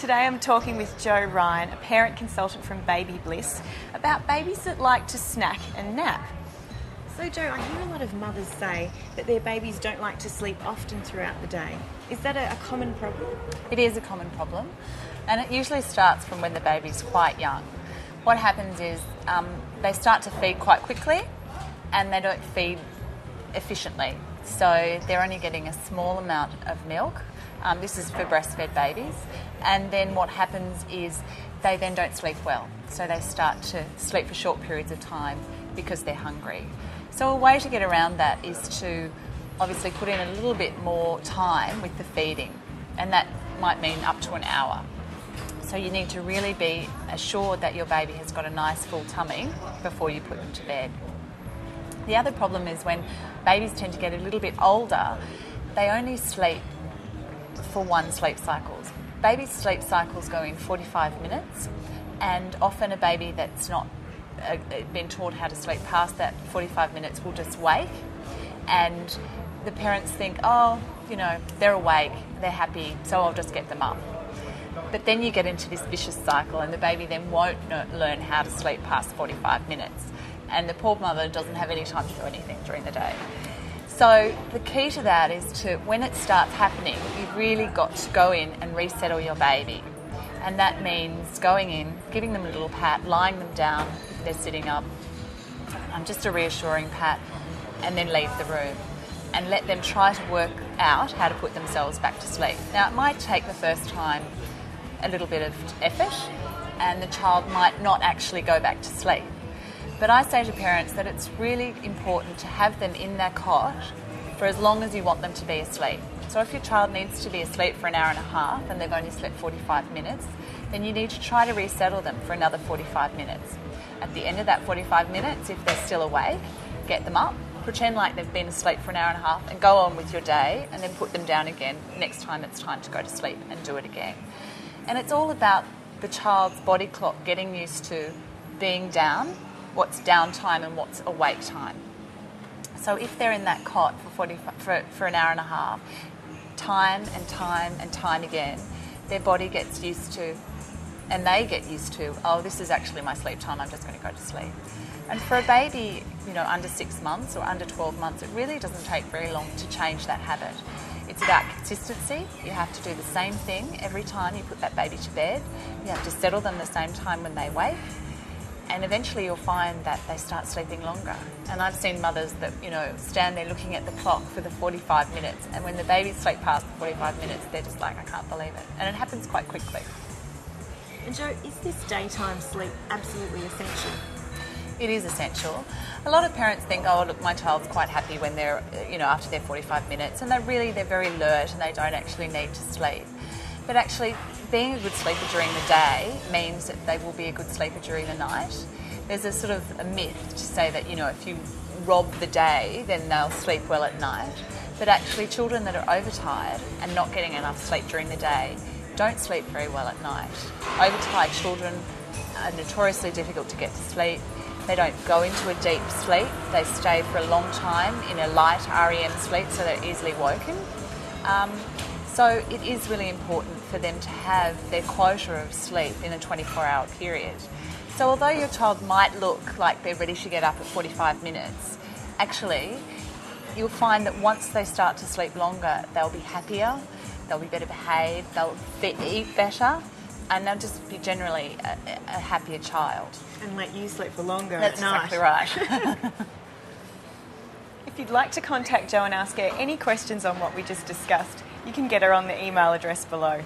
Today I'm talking with Jo Ryan, a parent consultant from Baby Bliss, about babies that like to snack and nap. So Jo, I hear a lot of mothers say that their babies don't like to sleep often throughout the day. Is that a common problem? It is a common problem, and it usually starts from when the baby's quite young. What happens is they start to feed quite quickly and they don't feed efficiently. So they're only getting a small amount of milk. This is for breastfed babies. And then what happens is they then don't sleep well. So they start to sleep for short periods of time because they're hungry. So a way to get around that is to obviously put in a little bit more time with the feeding. And that might mean up to an hour. So you need to really be assured that your baby has got a nice full tummy before you put them to bed. The other problem is when babies tend to get a little bit older, they only sleep for one sleep cycle. Baby sleep cycles go in 45 minutes, and often a baby that's not been taught how to sleep past that 45 minutes will just wake, and the parents think, oh, you know, they're awake, they're happy, so I'll just get them up. But then you get into this vicious cycle and the baby then won't learn how to sleep past 45 minutes, and the poor mother doesn't have any time to do anything during the day. So the key to that is to, when it starts happening, you've really got to go in and resettle your baby. And that means going in, giving them a little pat, lying them down if they're sitting up, just a reassuring pat, and then leave the room. And let them try to work out how to put themselves back to sleep. Now, it might take the first time a little bit of effort, and the child might not actually go back to sleep. But I say to parents that it's really important to have them in their cot for as long as you want them to be asleep. So if your child needs to be asleep for an hour and a half and they've only slept 45 minutes, then you need to try to resettle them for another 45 minutes. At the end of that 45 minutes, if they're still awake, get them up, pretend like they've been asleep for an hour and a half, and go on with your day, and then put them down again next time it's time to go to sleep, and do it again. And it's all about the child's body clock getting used to being down, what's downtime and what's awake time. So if they're in that cot for an hour and a half, time and time and time again, their body gets used to, and they get used to, oh, this is actually my sleep time, I'm just going to go to sleep. And for a baby, you know, under 6 months or under 12 months, it really doesn't take very long to change that habit. It's about consistency. You have to do the same thing every time you put that baby to bed. You have to settle them the same time when they wake. And eventually you'll find that they start sleeping longer. And I've seen mothers that, you know, stand there looking at the clock for the 45 minutes, and when the babies sleep past the 45 minutes, they're just like, I can't believe it. And it happens quite quickly. And Jo, is this daytime sleep absolutely essential? It is essential. A lot of parents think, oh, look, my child's quite happy when they're, you know, after their 45 minutes, and they're very alert and they don't actually need to sleep. But actually, being a good sleeper during the day means that they will be a good sleeper during the night. There's a sort of a myth to say that, you know, if you rob the day, then they'll sleep well at night. But actually, children that are overtired and not getting enough sleep during the day don't sleep very well at night. Overtired children are notoriously difficult to get to sleep. They don't go into a deep sleep. They stay for a long time in a light REM sleep, so they're easily woken. So it is really important for them to have their quota of sleep in a 24-hour period. So although your child might look like they're ready to get up at 45 minutes, actually you'll find that once they start to sleep longer, they'll be happier, they'll be better behaved, they'll eat better, and they'll just be generally a happier child. And let you sleep for longer That's at night. exactly right. If you'd like to contact Jo and ask her any questions on what we just discussed, you can get her on the email address below.